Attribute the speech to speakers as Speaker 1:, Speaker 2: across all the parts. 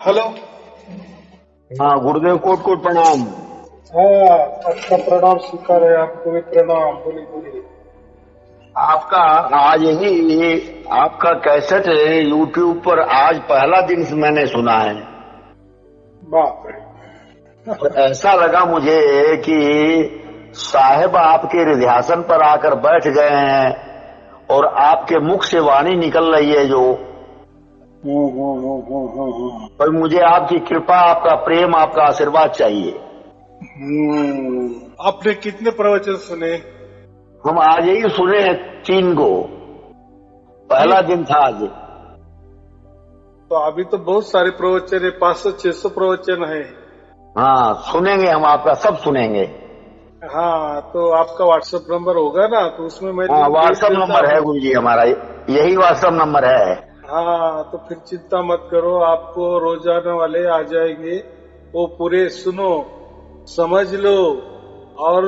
Speaker 1: Hello.
Speaker 2: हाँ, गुरुदेव coat coat प्रणाम।
Speaker 1: हाँ, आपका प्रणाम स्वीकार है, आपको भी प्रणाम। बोलिए बोलिए।
Speaker 2: आपका आज ही आपका कैसेट यूट्यूब पर आज पहला दिन से मैंने सुना है।
Speaker 1: बाप रे।
Speaker 2: और ऐसा लगा मुझे कि साहेब आपके हृदयासन पर आकर बैठ गए हैं और आपके मुख से वाणी निकल रही है जो। पर मुझे आपकी कृपा, आपका प्रेम, आपका आशीर्वाद चाहिए।
Speaker 1: आपने कितने प्रवचन सुने?
Speaker 2: हम आज ही सुने हैं 3 को, पहला दिन था आज।
Speaker 1: तो अभी तो बहुत सारे प्रवचन है, 500-600 प्रवचन है।
Speaker 2: हाँ, सुनेंगे हम, आपका सब सुनेंगे।
Speaker 1: हाँ, तो आपका व्हाट्सएप नंबर होगा ना, तो उसमें मैं
Speaker 2: हाँ, व्हाट्सएप नंबर है गुरु जी हमारा, यही व्हाट्सएप नंबर है।
Speaker 1: हाँ, तो फिर चिंता मत करो, आपको रोजाना वाले आ जाएंगे, वो पूरे सुनो, समझ लो। और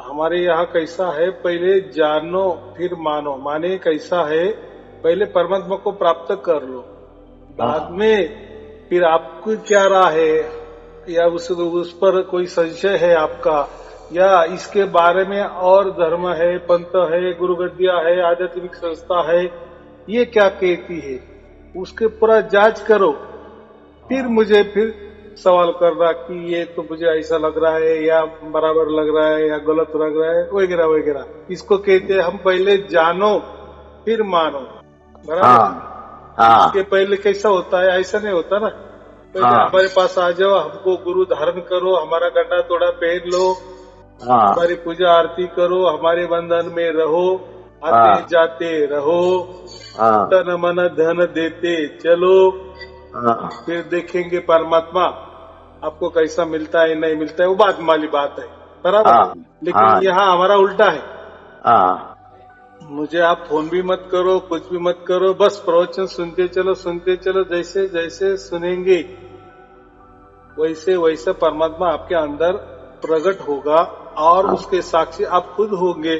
Speaker 1: हमारे यहाँ कैसा है, पहले जानो फिर मानो। माने कैसा है, पहले परमात्मा को प्राप्त कर लो, बाद में फिर आपको क्या राह है, या उस पर कोई संशय है आपका, या इसके बारे में और धर्म है, पंथ है, गुरुगद्दिया है, आध्यात्मिक संस्था है, ये क्या कहती है, उसके पूरा जांच करो। फिर मुझे फिर सवाल करना कि ये तो मुझे ऐसा लग रहा है, या बराबर लग रहा है, या गलत लग रहा है, वगैरह वगैरह। इसको कहते हैं हम पहले जानो फिर मानो, बराबर। इसके पहले कैसा होता है, ऐसा नहीं होता ना। पहले हमारे पास आ जाओ, हमको गुरु धारण करो, हमारा गड्ढा थोड़ा पहन लो, हमारी पूजा आरती करो, हमारे बंधन में रहो, आते जाते रहो, तन मन धन देते चलो, फिर देखेंगे परमात्मा आपको कैसा मिलता है नहीं मिलता है, वो बात वाली बात है, बराबर। लेकिन यहाँ हमारा उल्टा है। मुझे आप फोन भी मत करो, कुछ भी मत करो, बस प्रवचन सुनते चलो। जैसे जैसे सुनेंगे वैसे वैसे परमात्मा आपके अंदर प्रकट होगा, और उसके साक्षी आप खुद होंगे,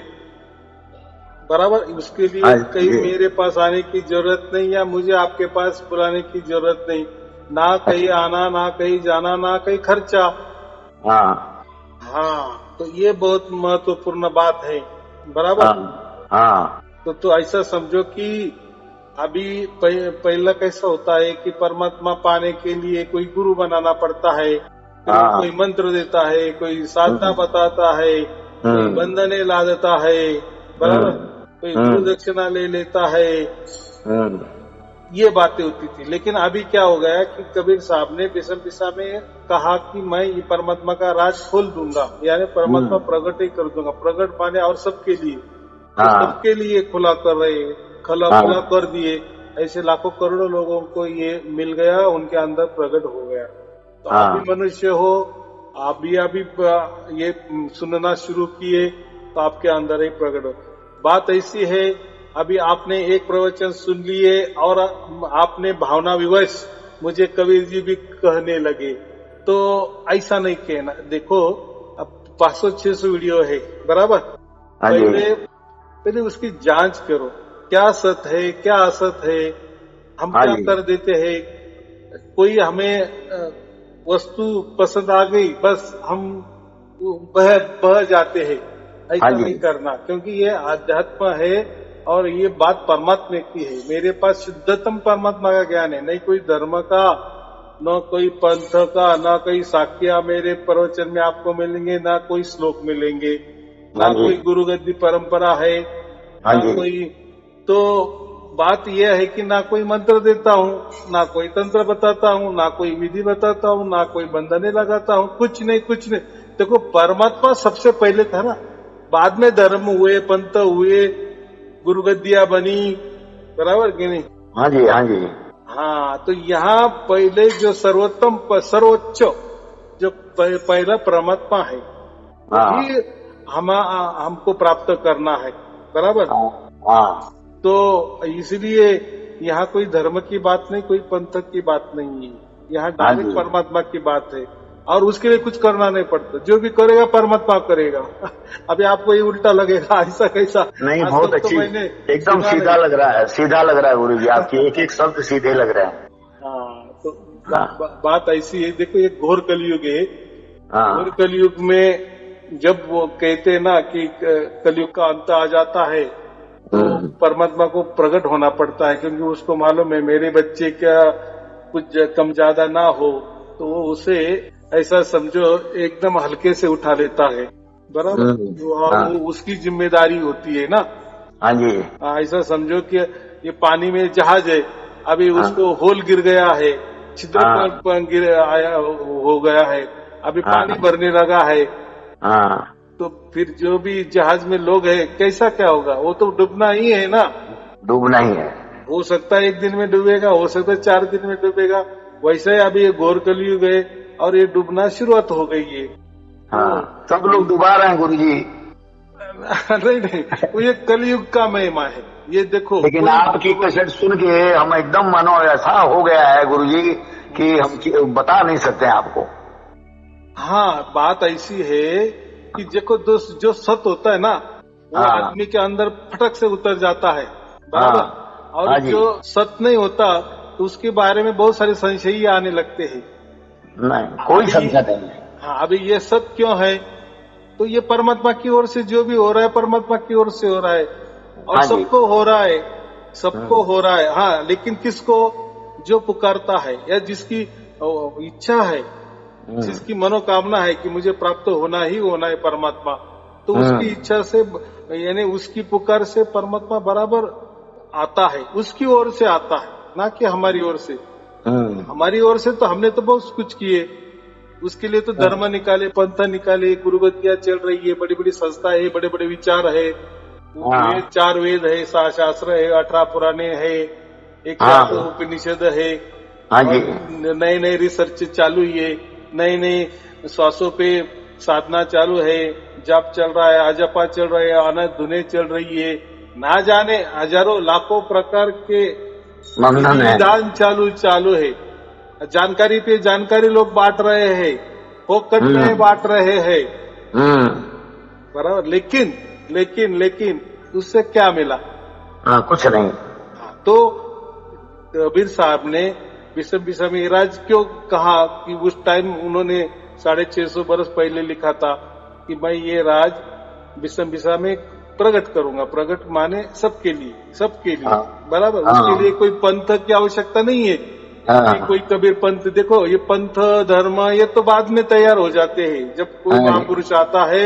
Speaker 1: बराबर। उसके लिए कहीं मेरे पास आने की जरूरत नहीं, या मुझे आपके पास बुलाने की जरूरत नहीं, ना कहीं आना, ना कहीं जाना, ना कहीं खर्चा। हाँ, तो ये बहुत महत्वपूर्ण बात है, बराबर। तो ऐसा समझो कि अभी पहला कैसा होता है कि परमात्मा पाने के लिए कोई गुरु बनाना पड़ता है, कोई मंत्र देता है, कोई साधना बताता है, कोई बंधने ला देता है, बराबर, कोई गुरु दक्षिणा ले लेता है, ये बातें होती थी। लेकिन अभी क्या हो गया कि कबीर साहब ने बिसम पिसा में कहा कि मैं ये परमात्मा का राज खोल दूंगा, यानी परमात्मा प्रकट ही कर दूंगा, प्रकट पाने और सबके लिए, सबके लिए खुला कर रहे, खुला कर दिए। ऐसे लाखों करोड़ों लोगों को ये मिल गया, उनके अंदर प्रकट हो गया। तो आप भी मनुष्य हो, आप भी अभी ये सुनना शुरू किए, तो आपके अंदर ही प्रकट हो। बात ऐसी है, अभी आपने एक प्रवचन सुन लिए और आपने भावना विवश मुझे कबीर जी भी कहने लगे, तो ऐसा नहीं कहना। देखो, अब 500-600 वीडियो है, बराबर। पहले उसकी जांच करो, क्या सत्य है क्या असत है। हम क्या कर देते हैं, कोई हमें वस्तु पसंद आ गई, बस हम बह जाते हैं, ऐसा नहीं करना, क्योंकि ये आध्यात्म है और ये बात परमात्मा की है। मेरे पास शुद्धतम परमात्मा का ज्ञान है, नहीं कोई धर्म का, न कोई पंथ का, न कोई साक्ष्य मेरे प्रवचन में आपको मिलेंगे, ना कोई श्लोक मिलेंगे, ना कोई गुरुगद्दी परंपरा है, ना कोई। तो बात यह है कि ना कोई मंत्र देता हूँ, ना कोई तंत्र बताता हूँ, ना कोई विधि बताता हूँ, ना कोई बंधने लगाता हूँ, कुछ नहीं। देखो, परमात्मा सबसे पहले था ना, बाद में धर्म हुए, पंथ हुए, गुरुगद्दिया बनी, बराबर कि नहीं? हाँ जी। हाँ, तो यहाँ पहले जो सर्वोत्तम सर्वोच्च जो पहला परमात्मा है, वही हमको प्राप्त करना है, बराबर। तो इसलिए यहाँ कोई धर्म की बात नहीं, कोई पंथ की बात नहीं है, यहाँ डायरेक्ट परमात्मा की बात है, और उसके लिए कुछ करना नहीं पड़ता, जो भी करेगा परमात्मा करेगा। अभी आपको ये उल्टा लगेगा, ऐसा कैसा
Speaker 2: नहीं, बहुत अच्छी, एकदम सीधा लग रहा है गुरु जी, आपके एक एक शब्द सीधे लग रहे हैं।
Speaker 1: हाँ, तो बात ऐसी है, देखो ये घोर कलयुग है। घोर कलयुग में जब वो कहते हैं ना कि कलयुग का अंत आ जाता है, तो परमात्मा को प्रकट होना पड़ता है, क्योंकि उसको मालूम है मेरे बच्चे क्या कुछ कम ज्यादा ना हो, तो वो उसे ऐसा समझो एकदम हल्के से उठा लेता है, बराबर। वो उसकी जिम्मेदारी होती है ना।
Speaker 2: हाँ जी।
Speaker 1: ऐसा समझो कि ये पानी में जहाज है, अभी उसको होल गिर गया है, छिद्र गिर आया हो गया है, अभी पानी भरने लगा है, तो फिर जो भी जहाज में लोग है कैसा क्या होगा, वो तो डूबना ही है ना।
Speaker 2: डूबना ही है।
Speaker 1: हो सकता है 1 दिन में डूबेगा, हो सकता है 4 दिन में डूबेगा। वैसे ही अभी ये घोर कलयुग है और ये डूबना शुरुआत हो गई है।
Speaker 2: सब लोग डुबा रहे हैं गुरुजी।
Speaker 1: नहीं, वो ये कलयुग का महिमा है, ये देखो।
Speaker 2: लेकिन आपकी कैसेट सुन के हम एकदम मनो ऐसा हो गया है गुरुजी कि हम बता नहीं सकते आपको। हाँ,
Speaker 1: बात ऐसी है कि देखो जो सत्य होता है ना, वो आदमी के अंदर फटक से उतर जाता है, बराबर। और जो सत्य नहीं होता तो उसके बारे में बहुत सारे संशय आने लगते हैं।
Speaker 2: नहीं, कोई संशय नहीं।
Speaker 1: हाँ, अभी ये सत्य क्यों है, तो ये परमात्मा की ओर से जो भी हो रहा है परमात्मा की ओर से हो रहा है, और सबको हो रहा है, सबको हो रहा है। हाँ, लेकिन किसको, जो पुकारता है या जिसकी इच्छा है, जिसकी मनोकामना है कि मुझे प्राप्त होना ही होना है परमात्मा, तो उसकी इच्छा से यानी उसकी पुकार से परमात्मा बराबर आता है, उसकी ओर से आता है, ना कि हमारी ओर से। हमारी ओर से तो हमने तो बहुत कुछ किए, उसके लिए तो धर्म निकाले, पंथ निकाले, गुरुगतियां चल रही है, बड़ी बड़ी संस्था है, बड़े बड़े विचार है, 4 वेद है, 7 शास्त्र है, 18 पुराणे है, 1 उपनिषद है, नए नए रिसर्च चालू है, नए नए श्वासों पे साधना चालू है, जाप चल रहा है, अजपा चल रहा है, अनंत धुनें चल रही है, ना जाने हजारों लाखों प्रकार के विधान चालू है, जानकारी पे जानकारी लोग बांट रहे हैं, फोकट में बांट रहे हैं, बराबर। लेकिन लेकिन लेकिन उससे क्या मिला?
Speaker 2: कुछ नहीं।
Speaker 1: तो कबीर साहब ने विषम विषम ये राज क्यों कहा कि उस टाइम उन्होंने 650 बरस पहले लिखा था कि मैं ये राज विषम विषम में प्रकट करूंगा। प्रकट माने सबके लिए, सबके लिए, बराबर। उसके लिए कोई पंथ की आवश्यकता नहीं है कि कोई कबीर पंथ। देखो ये पंथ धर्म ये तो बाद में तैयार हो जाते हैं, जब कोई महापुरुष आता है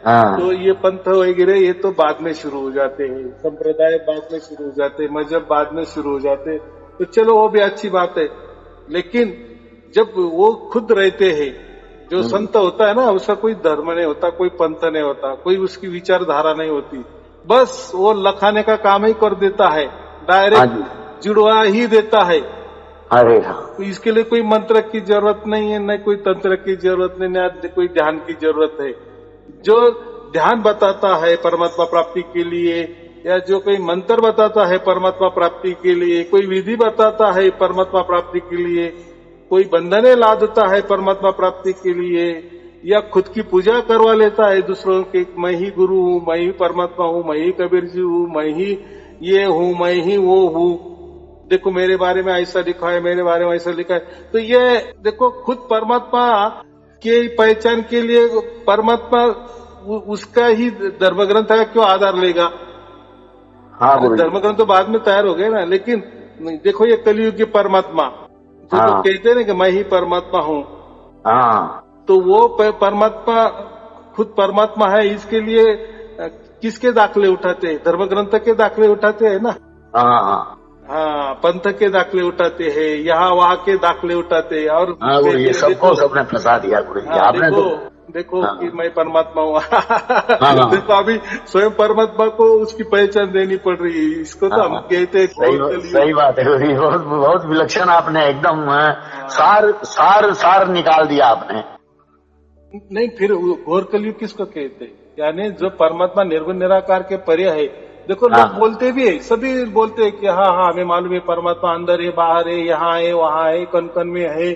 Speaker 1: तो ये पंथ वगैरह ये तो बाद में शुरू हो जाते हैं, संप्रदाय बाद में शुरू हो जाते हैं, मजहब बाद में शुरू हो जाते हैं, तो चलो वो भी अच्छी बात है। लेकिन जब वो खुद रहते हैं, जो संत होता है ना, उसका कोई धर्म नहीं होता, कोई पंथ नहीं होता, कोई उसकी विचारधारा नहीं होती, बस वो लखाने का काम ही कर देता है, डायरेक्ट जुड़वा ही देता है।
Speaker 2: अरे
Speaker 1: तो इसके लिए कोई मंत्र की जरूरत नहीं है, न कोई तंत्र की जरूरत नहीं, न कोई ध्यान की जरूरत है। जो ध्यान बताता है परमात्मा प्राप्ति के लिए, या जो कोई मंत्र बताता है परमात्मा प्राप्ति के लिए, कोई विधि बताता है परमात्मा प्राप्ति के लिए, कोई बंधने लादता है परमात्मा प्राप्ति के लिए, या खुद की पूजा करवा लेता है दूसरों के, मैं ही गुरु हूँ, मैं ही परमात्मा हूँ, मैं ही कबीर जी हूँ, मैं ही ये हूँ, मैं ही वो हूँ, देखो मेरे बारे में ऐसा लिखा है, मेरे बारे में ऐसा लिखा है। तो ये देखो खुद परमात्मा के पहचान के लिए परमात्मा उसका ही धर्म ग्रंथ का क्यों आधार लेगा? धर्म ग्रंथ तो बाद में तैयार हो गए ना। लेकिन देखो ये कलयुग के परमात्मा जो तो कहते हैं ना कि मैं ही परमात्मा हूँ, तो वो परमात्मा खुद परमात्मा है, इसके लिए किसके दाखले उठाते हैं? धर्म ग्रंथ के दाखले उठाते हैं ना। हाँ, पंथ के दाखले उठाते हैं, यहाँ वहाँ के दाखले उठाते हैं, और
Speaker 2: ये सबको सबने फंसा दिया आपने।
Speaker 1: देखो कि मैं परमात्मा हूँ। देखो अभी स्वयं परमात्मा को उसकी पहचान देनी पड़ रही है, इसको तो हम कहते हैं।
Speaker 2: सही बात है, बहुत विलक्षण आपने एकदम सार निकाल दिया आपने।
Speaker 1: नहीं, फिर घोर कलयुग किसको कहते हैं? यानी जो परमात्मा निर्गुण निराकार के परे है। देखो लोग बोलते भी है, सभी बोलते हैं कि हाँ हमें मालूम है परमात्मा अंदर है, बाहर है, यहाँ है, वहाँ है, कन कन में है।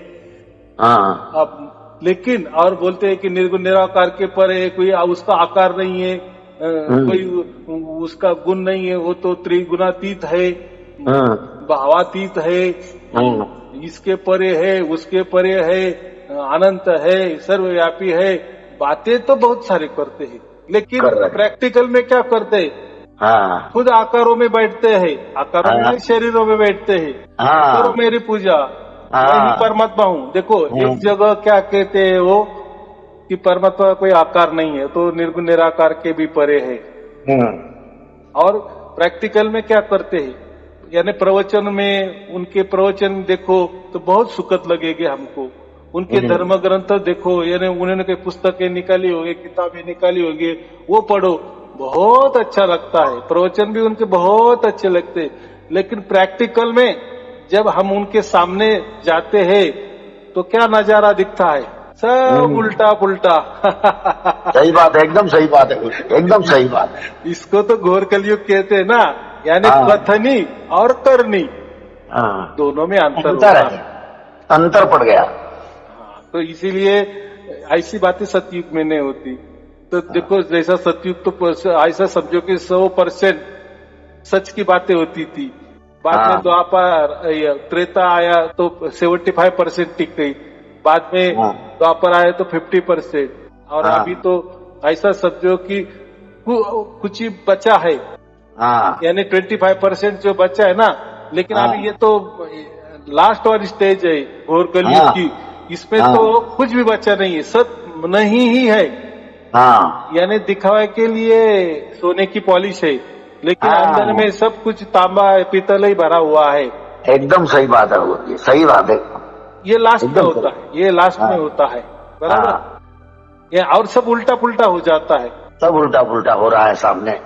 Speaker 1: अब लेकिन और बोलते हैं कि निर्गुण निराकार के परे कोई उसका आकार नहीं है, कोई उसका गुण नहीं है, वो तो त्रिगुणातीत है, भावातीत है, इसके परे है, उसके परे है, अनंत है, सर्वव्यापी है, बातें तो बहुत सारे करते हैं, लेकिन प्रैक्टिकल में क्या करते हैं?
Speaker 2: हाँ,
Speaker 1: खुद आकारों में बैठते हैं, आकारों में नहीं, शरीरों में बैठते हैं। करो मेरी पूजा, मैं ही परमात्मा हूँ। देखो एक जगह क्या कहते हैं वो कि परमात्मा कोई आकार नहीं है, तो निर्गुण निराकार के भी परे है। और प्रैक्टिकल में क्या करते हैं, यानी प्रवचन में उनके प्रवचन देखो तो बहुत सुखद लगेगी हमको। उनके धर्म ग्रंथ देखो, यानी उन्होंने कोई पुस्तकें निकाली होगी, किताबें निकाली होगी, वो पढ़ो, बहुत अच्छा लगता है। प्रवचन भी उनके बहुत अच्छे लगते हैं, लेकिन प्रैक्टिकल में जब हम उनके सामने जाते हैं तो क्या नजारा दिखता है? सब उल्टा पुल्टा।
Speaker 2: सही बात है, एकदम सही बात है, एकदम सही बात है।
Speaker 1: इसको तो घोर कलयुग कहते हैं ना, यानी कथनी और करनी दोनों में
Speaker 2: अंतर पड़ गया।
Speaker 1: तो इसीलिए ऐसी बातें सतयुग में नहीं होती। तो देखो जैसा सतयुग तो ऐसा समझो कि 100% सच की बातें होती थी। बाद में द्वापर त्रेता आया तो 75% टिक गई, बाद में द्वापर आया तो 50%, और अभी तो ऐसा समझो कि कुछ ही बचा है, यानी 25% जो बचा है ना। लेकिन अभी ये तो लास्ट वाली स्टेज है घोर कलयुग की, इसमें तो कुछ भी बचा नहीं है, सब नहीं ही है। यानी दिखावे के लिए सोने की पॉलिश है, लेकिन अंदर में सब कुछ तांबा पीतल ही भरा हुआ है।
Speaker 2: एकदम सही बात है, सही बात है।
Speaker 1: ये लास्ट में होता है, ये लास्ट में होता है, बराबर। ये और सब उल्टा पुल्टा हो जाता है,
Speaker 2: सब उल्टा पुल्टा हो रहा है सामने।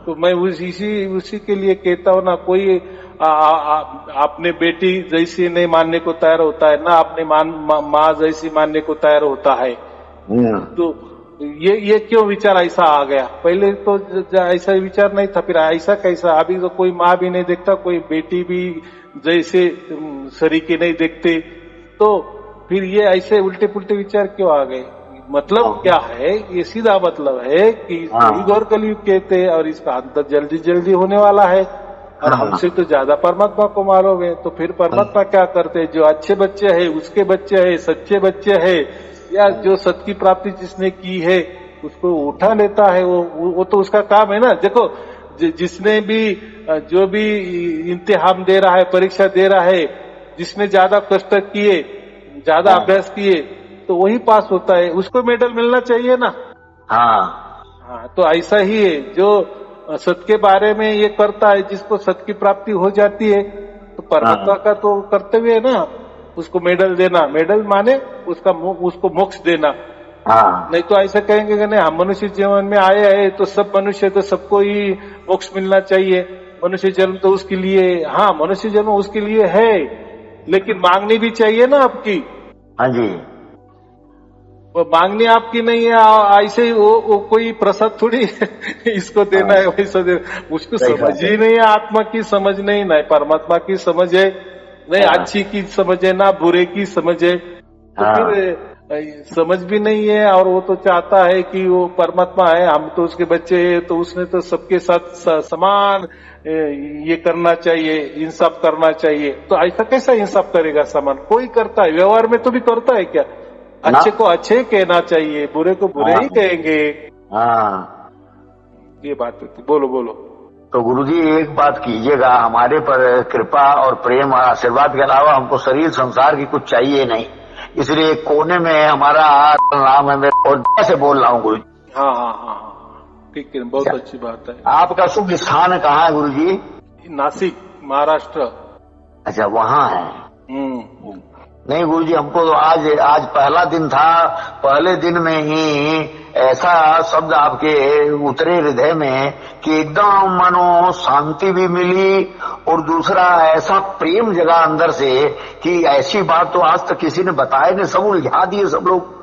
Speaker 1: तो मैं उसी के लिए कहता हूँ ना, कोई अपने बेटी जैसी नहीं मानने को तैयार होता है ना, अपने माँ जैसी मानने को तैयार होता है। तो ये क्यों विचार ऐसा आ गया? पहले तो ऐसा विचार नहीं था, फिर ऐसा कैसा? अभी तो कोई माँ भी नहीं देखता, कोई बेटी भी जैसे शरीके नहीं देखते, तो फिर ये ऐसे उल्टे पुल्टे विचार क्यों आ गए? मतलब क्या है? ये सीधा मतलब है कि घोर कलयुग कहते हैं और इसका अंत जल्दी जल्दी होने वाला है, और हमसे तो ज्यादा परमात्मा को मारोगे। तो फिर परमात्मा क्या करते हैं? जो अच्छे बच्चे हैं उसके बच्चे हैं, सच्चे बच्चे हैं, या जो सत्य की प्राप्ति जिसने की है उसको उठा लेता है। वो तो उसका काम है ना। देखो जिसने भी जो भी इम्तिहान दे रहा है, परीक्षा दे रहा है, जिसने ज्यादा कष्ट किए, ज्यादा अभ्यास किए, तो वही पास होता है, उसको मेडल मिलना चाहिए ना। हाँ, तो ऐसा ही है, जो सत्य के बारे में ये करता है, जिसको सत्य की प्राप्ति हो जाती है, तो परमात्मा का तो कर्तव्य है ना उसको मेडल देना। मेडल माने उसको मोक्ष देना। नहीं तो ऐसा कहेंगे कि नहीं, हम मनुष्य जीवन में आए हैं तो सब मनुष्य, तो सबको ही मोक्ष मिलना चाहिए, मनुष्य जन्म तो उसके लिए। हाँ, मनुष्य जन्म उसके लिए है, लेकिन मांगनी भी चाहिए ना आपकी।
Speaker 2: हाँ जी,
Speaker 1: वो मांगनी आपकी नहीं है, ऐसे ही वो कोई प्रसाद थोड़ी इसको देना है वैसा देना। उसको समझ ही नहीं है, आत्मा की समझ नहीं, ना परमात्मा की समझ है, नहीं अच्छी की समझ है, ना बुरे की समझ है। तो फिर समझ भी नहीं है, और वो तो चाहता है कि वो परमात्मा है, हम तो उसके बच्चे हैं, तो उसने तो सबके साथ समान ये करना चाहिए, इंसाफ करना चाहिए। तो ऐसा कैसा इंसाफ करेगा? समान कोई करता है? व्यवहार में तो भी करता है क्या? अच्छे को अच्छे कहना चाहिए, बुरे को बुरे ही कहेंगे। ये बात होती। बोलो।
Speaker 2: तो गुरुजी एक बात कीजिएगा, हमारे पर कृपा और प्रेम और आशीर्वाद के अलावा हमको शरीर संसार की कुछ चाहिए नहीं, इसलिए कोने में हमारा नाम है, मैं और से बोल रहा हूँ गुरुजी।
Speaker 1: हाँ, ठीक है, बहुत अच्छी बात है।
Speaker 2: आपका शुभ स्थान कहाँ है गुरुजी?
Speaker 1: नासिक, महाराष्ट्र।
Speaker 2: अच्छा, वहाँ है। नहीं गुरुजी, हमको तो आज पहला दिन था, पहले दिन में ही ऐसा शब्द आपके उतरे हृदय में कि एकदम मानो शांति भी मिली, और दूसरा ऐसा प्रेम जगा अंदर से कि ऐसी बात तो आज तक किसी ने बताया नहीं, सब उलझा दिए सब लोग।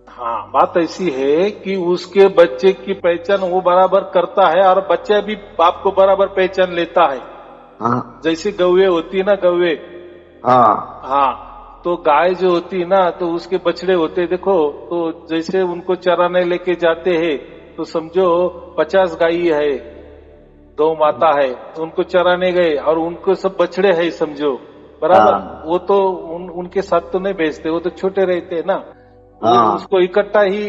Speaker 1: हाँ, बात ऐसी है कि उसके बच्चे की पहचान वो बराबर करता है, और बच्चा भी बाप को बराबर पहचान लेता है। जैसे गौवे होती है ना, गौवे। हाँ, तो गाय जो होती है ना, तो उसके बछड़े होते, देखो, तो जैसे उनको चराने लेके जाते हैं, तो समझो 50 गाय है, गौ माता है, उनको चराने गए और उनको सब बछड़े है समझो, बराबर। वो तो उनके साथ तो नहीं बेचते, वो तो छोटे रहते हैं ना। उसको इकट्ठा ही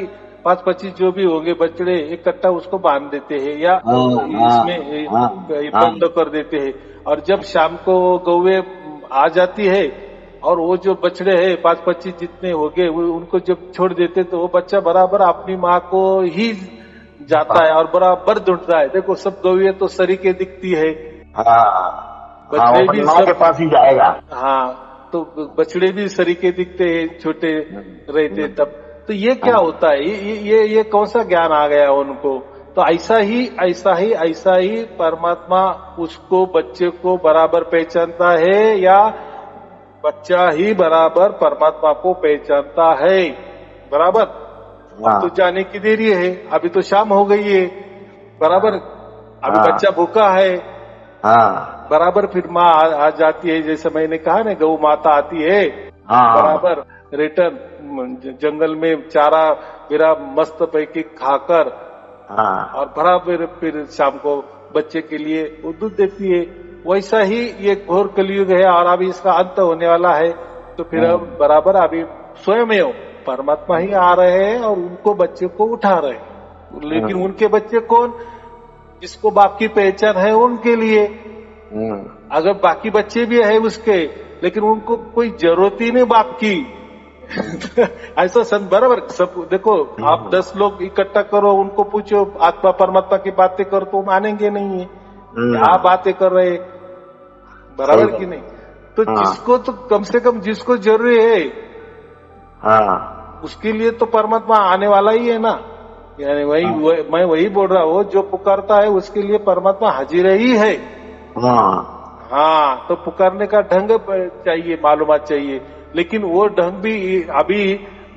Speaker 1: 5-25 जो भी होंगे बछड़े इकट्ठा उसको बांध देते हैं या इसमें बंद कर देते हैं। और जब शाम को गौवे आ जाती है और वो जो बछड़े हैं 5-25 जितने हो गए उनको जब छोड़ देते तो वो बच्चा बराबर अपनी माँ को ही जाता है और बराबर ढूंढता है। देखो सब गौवे तो सरीके दिखती है, बछड़े भी
Speaker 2: माँ के पास ही जाएगा।
Speaker 1: हाँ, तो बछड़े भी सरीके दिखते हैं, छोटे रहते तब। तो ये क्या होता है, ये कौन सा ज्ञान आ गया उनको। तो ऐसा ही परमात्मा उसको बच्चे को बराबर पहचानता है या बच्चा ही बराबर परमात्मा को पहचानता है, बराबर। अब तो जाने की देरी है, अभी तो शाम हो गई है, बराबर। अभी बच्चा भूखा है, बराबर। फिर माँ आ जाती है, जैसे मैंने कहा ना गौ माता आती है, बराबर। रिटर्न जंगल में चारा मेरा मस्त पैकी खाकर और बराबर फिर शाम को बच्चे के लिए वो दूध देती है। वैसा ही ये घोर कलयुग है और अभी इसका अंत होने वाला है। तो फिर अब बराबर अभी स्वयं परमात्मा ही आ रहे हैं और उनको बच्चे को उठा रहे हैं। लेकिन उनके बच्चे कौन, जिसको बाप की पहचान है उनके लिए। अगर बाकी बच्चे भी है उसके, लेकिन उनको कोई जरूरत ही नहीं बाप की ऐसा संत बराबर। सब देखो, आप 10 लोग इकट्ठा करो, उनको पूछो आत्मा परमात्मा की बातें करो तो मानेंगे नहीं है, क्या बातें कर रहे, बराबर की नहीं। तो जिसको तो कम से कम जिसको जरूरी है उसके लिए तो परमात्मा आने वाला ही है ना। यानी मैं वही बोल रहा हूँ, जो पुकारता है उसके लिए परमात्मा हाजिर ही है। हाँ, तो पुकारने का ढंग चाहिए, मालूमात चाहिए। लेकिन वो ढंग भी अभी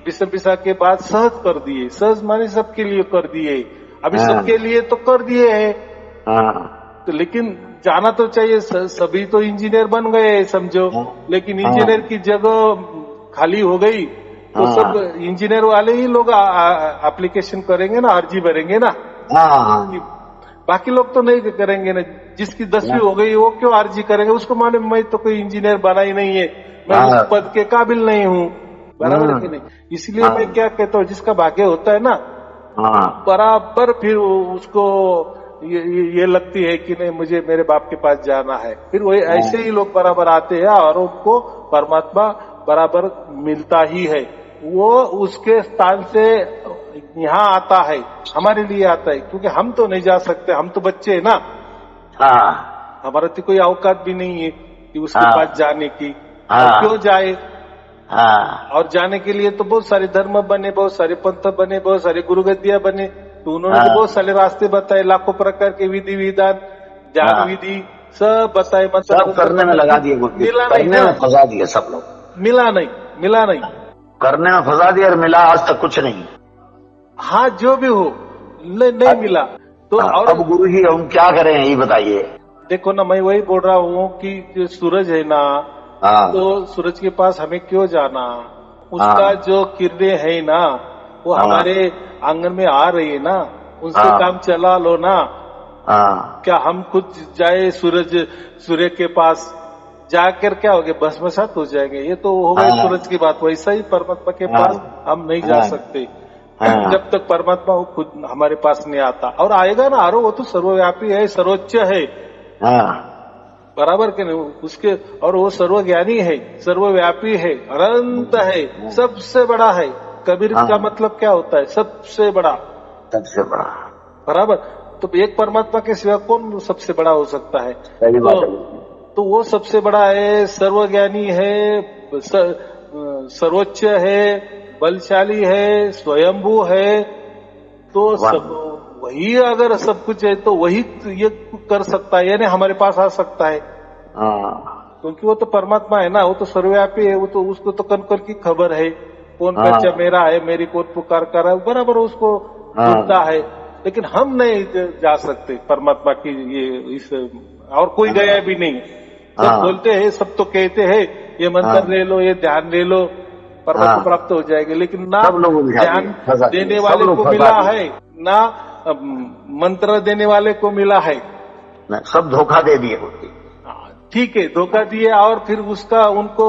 Speaker 1: बिसा के बाद सहज कर दिए। सहज माने सबके लिए कर दिए, अभी सबके लिए तो कर दिए है। तो लेकिन जाना तो चाहिए, सभी तो इंजीनियर बन गए समझो, लेकिन इंजीनियर की जगह खाली हो गई तो सब इंजीनियर वाले ही लोग एप्लीकेशन करेंगे ना, अर्जी भरेंगे ना। बाकी लोग तो नहीं करेंगे ना। जिसकी 10वीं हो गई वो क्यों अर्जी करेंगे, उसको माने मैं तो कोई इंजीनियर बना ही नहीं है, मैं उस पद के काबिल नहीं हूँ, बराबर कि नहीं। इसलिए मैं क्या कहता हूँ, जिसका भाग्य होता है ना बराबर फिर उसको ये लगती है कि नहीं मुझे मेरे बाप के पास जाना है। फिर वही ऐसे ही लोग बराबर आते हैं और उनको परमात्मा बराबर मिलता ही है। वो उसके स्थान से यहाँ आता है, हमारे लिए आता है, क्योंकि हम तो नहीं जा सकते, हम तो बच्चे है ना। हमारा तो कोई औकात भी नहीं है कि उसके पास जाने की। क्यों जाए, और जाने के लिए तो बहुत सारे धर्म बने, बहुत सारे पंथ बने, बहुत सारे गुरुगद्दियां बने। तो उन्होंने तो बहुत सारे रास्ते बताए, लाखों प्रकार के विधि विधान, ज्ञान विधि सब बताए,
Speaker 2: मतलब करने में लगा दिए,
Speaker 1: मिला नहीं,
Speaker 2: करने में फंसा दिए सब लोग।
Speaker 1: मिला नहीं, करने
Speaker 2: में फंसा दिया और मिला आज तक कुछ नहीं।
Speaker 1: हाँ, जो भी हो नहीं मिला। तो और
Speaker 2: अब गुरु जी हम क्या करें ये बताइए।
Speaker 1: देखो ना, मैं वही बोल रहा हूँ कि जो सूरज है ना, तो सूरज के पास हमें क्यों जाना। उसका जो किरणें है ना वो हमारे आंगन में आ रही है ना, उनसे काम चला लो ना। क्या हम खुद जाए सूर्य के पास, जाकर क्या हो गए, भस्मसात हो जाएंगे। ये तो हो गए सूरज की बात। वैसा ही परमात्मा के पास हम नहीं जा सकते जब तक परमात्मा वो खुद हमारे पास नहीं आता। और आएगा ना, वो तो सर्वव्यापी है, सर्वोच्च है, बराबर के नहीं उसके। और वो सर्वज्ञानी है, सर्वव्यापी है, अनंत है, सबसे बड़ा है। कबीर का मतलब क्या होता है, सबसे बड़ा, बराबर। तो एक परमात्मा के सिवा कौन सबसे बड़ा हो सकता है। तो वो सबसे बड़ा है, सर्वज्ञानी है, सर्वोच्च है, बलशाली है, स्वयंभू है। तो सब वही, अगर सब कुछ है तो वही ये कर सकता है, यानी हमारे पास आ सकता है। क्योंकि वो तो परमात्मा है ना, वो तो सर्वव्यापी है, वो तो उसको तो कन की खबर है, कौन बच्चा मेरा है, मेरी कौन पुकार कर रहा है, बराबर उसको सुनता है। लेकिन हम नहीं जा सकते परमात्मा की इस, और कोई गया भी नहीं। सब बोलते हैं, सब तो कहते हैं ये मंत्र ले लो, ये ध्यान ले लो, परमात्मा प्राप्त हो जाएगी। लेकिन ना ध्यान देने वाले को मिला है, ना मंत्र देने वाले को मिला है,
Speaker 2: सब धोखा दे दिए होती।
Speaker 1: ठीक है, धोखा दिए और फिर उसका उनको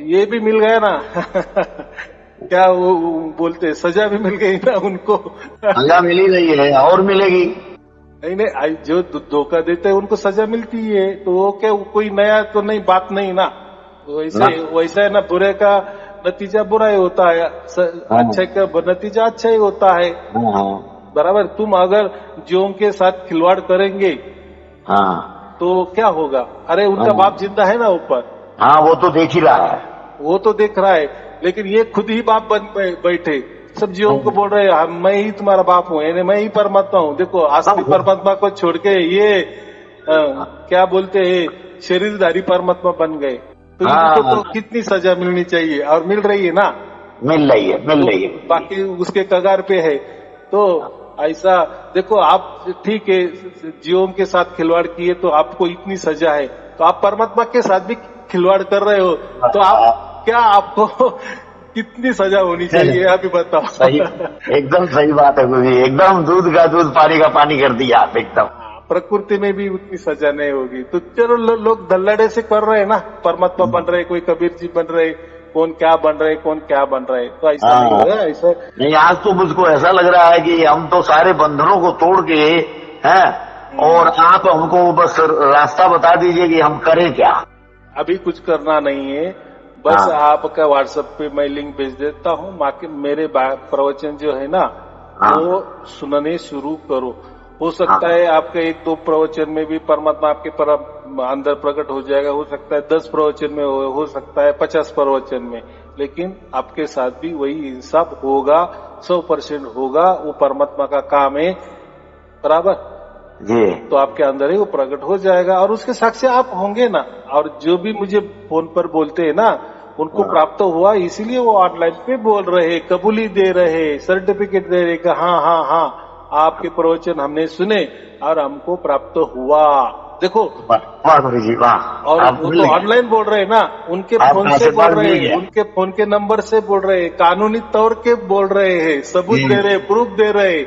Speaker 1: ये भी मिल गया ना क्या वो बोलते, सजा भी मिल गई ना उनको।
Speaker 2: सजा मिली नहीं है और मिलेगी।
Speaker 1: नहीं, जो धोखा देते हैं उनको सजा मिलती है, तो वो क्या कोई नया तो नहीं बात नहीं ना। वैसा है ना, बुरे का नतीजा बुरा ही होता है, अच्छे का नतीजा अच्छा ही होता है। बराबर। तुम अगर जियों के साथ खिलवाड़ करेंगे तो क्या होगा? अरे उनका बाप जिंदा है ना ऊपर।
Speaker 2: हाँ, वो तो देख ही रहा है,
Speaker 1: वो तो देख रहा है, लेकिन ये खुद ही बाप बन बैठे, सब जीवों को बोल रहे हैं मैं ही तुम्हारा बाप हूँ, यानी मैं ही परमात्मा हूँ। देखो असली परमात्मा को छोड़ के ये क्या बोलते हैं, शरीरधारी परमात्मा बन गए। तो इनको तो कितनी सजा मिलनी चाहिए, और मिल रही है ना।
Speaker 2: मिल रही है।
Speaker 1: बाकी उसके कगार पे है। तो ऐसा देखो, आप ठीक है जीवों के साथ खिलवाड़ किए तो आपको इतनी सजा है, तो आप परमात्मा के साथ भी खिलवाड़ कर रहे हो, तो आप क्या, आपको कितनी सजा होनी चाहिए अभी बताओ।
Speaker 2: सही, एकदम सही बात है गुरुजी, एकदम दूध का दूध पानी का पानी कर दिया आप एकदम।
Speaker 1: प्रकृति में भी उतनी सजा नहीं होगी। तो चलो लोग दल्लड़े से कर रहे हैं ना, परमात्मा बन रहे, कोई कबीर जी बन रहे, कौन क्या बन रहे, कौन क्या बन रहे। तो ऐसा नहीं है, ऐसा
Speaker 2: नहीं। आज तो मुझको ऐसा लग रहा है कि हम तो सारे बंधनों को तोड़ के हैं, और आप हमको बस रास्ता बता दीजिए कि हम करें क्या।
Speaker 1: अभी कुछ करना नहीं है, बस आपका व्हाट्सएप पे मैं लिंक भेज देता हूँ। मेरे प्रवचन जो है ना वो सुनने शुरू करो। हो सकता है आपके 1-2 प्रवचन में भी परमात्मा आपके अंदर प्रकट हो जाएगा, हो सकता है 10 प्रवचन में, हो सकता है 50 प्रवचन में, लेकिन आपके साथ भी वही इंसाफ होगा, 100% होगा। वो परमात्मा का काम है, बराबर जी। तो आपके अंदर ही वो प्रकट हो जाएगा, और उसके साक्षी आप होंगे ना। और जो भी मुझे फोन पर बोलते हैं ना, उनको प्राप्त हुआ, इसीलिए वो ऑनलाइन पे बोल रहे, कबूली दे रहे, सर्टिफिकेट दे रहे, हाँ आपके प्रवचन हमने सुने और हमको प्राप्त हुआ। देखो
Speaker 2: वाह गुरु जी वाह।
Speaker 1: और वो तो ऑनलाइन बोल रहे हैं ना, उनके फोन से बोल रहे हैं, उनके फोन के नंबर से बोल रहे हैं, कानूनी तौर के बोल रहे हैं, सबूत दे रहे, प्रूफ दे रहे।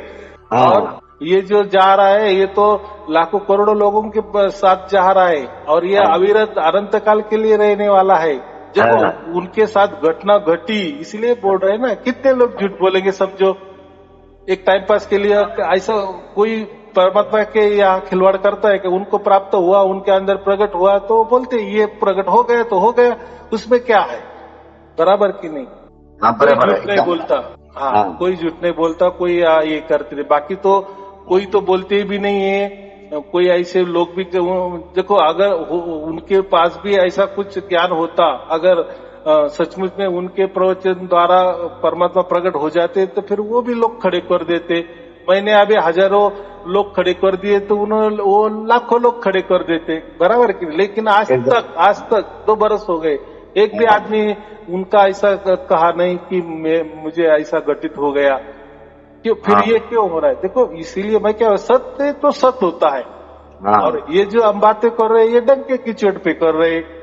Speaker 1: और ये जो जा रहा है, ये तो लाखों करोड़ों लोगों के साथ जा रहा है, और ये अविरत अनंत काल के लिए रहने वाला है। जब उनके साथ घटना घटी, इसलिए बोल रहे हैं ना। कितने लोग झूठ बोलेंगे, समझो एक टाइम पास के लिए। ऐसा कोई परमात्मा के यहाँ खिलवाड़ करता है कि उनको प्राप्त हुआ, उनके अंदर प्रकट हुआ, तो बोलते ये प्रकट हो गया तो हो गया, उसमें क्या है, बराबर की नहीं। कोई झूठ नहीं बोलता, कोई झूठ नहीं बोलता, कोई ये करते नहीं। बाकी तो कोई तो बोलते भी नहीं है। कोई ऐसे लोग भी, देखो अगर उनके पास भी ऐसा कुछ ज्ञान होता, अगर सचमुच में उनके प्रवचन द्वारा परमात्मा प्रकट हो जाते, तो फिर वो भी लोग खड़े कर देते। मैंने अभी हजारों लोग खड़े कर दिए, तो उन्होंने वो लाखों लोग खड़े कर देते, बराबर की। लेकिन आज तक 2 बरस हो गए, एक भी आदमी उनका ऐसा कहा नहीं कि मुझे ऐसा घटित हो गया। क्यों फिर ये क्यों हो रहा है? देखो इसीलिए मैं क्या, सत्य तो सत्य होता है, और ये जो हम बातें कर रहे हैं, ये डंके की चोट पे कर रहे हैं।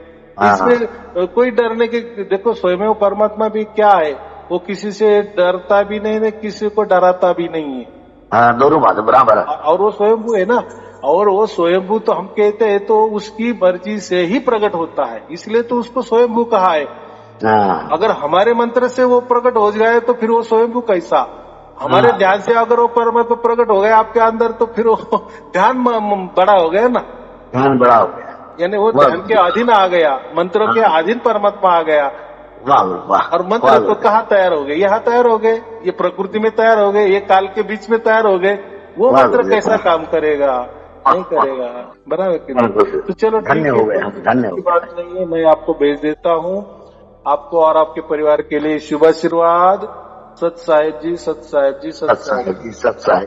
Speaker 1: इसमें कोई डरने की, देखो स्वयं परमात्मा भी क्या है, वो किसी से डरता भी नहीं, किसी को डराता भी नहीं है।
Speaker 2: दोनों बात बराबर है।
Speaker 1: और वो स्वयंभू है ना, और वो स्वयंभू तो हम कहते हैं तो उसकी मर्जी से ही प्रकट होता है, इसलिए तो उसको स्वयंभू कहा है। अगर हमारे मंत्र से वो प्रकट हो जाए तो फिर वो स्वयंभू कैसा? हमारे ध्यान से अगर वो परमात्मा प्रकट हो गया आपके अंदर, तो फिर वो ध्यान बड़ा हो गया ना,
Speaker 2: ध्यान बड़ा हो गया,
Speaker 1: यानी वो ध्यान के अधीन आ गया, मंत्रों के अधीन परमात्मा आ गया। और मंत्र तो कहाँ तैयार हो गए? यहाँ तैयार हो गए, ये प्रकृति में तैयार हो गए, ये काल के बीच में तैयार हो गए। वो मंत्र कैसा काम करेगा? नहीं करेगा, बराबर की नहीं। तो चलो
Speaker 2: धन्य हो गए, धन्यवाद।
Speaker 1: बात नहीं है, मैं आपको भेज देता हूँ, आपको और आपके परिवार के लिए शुभ आशीर्वाद। सत साहिब जी, सत साहिब जी, सत साहिब जी,
Speaker 2: सत साहिब।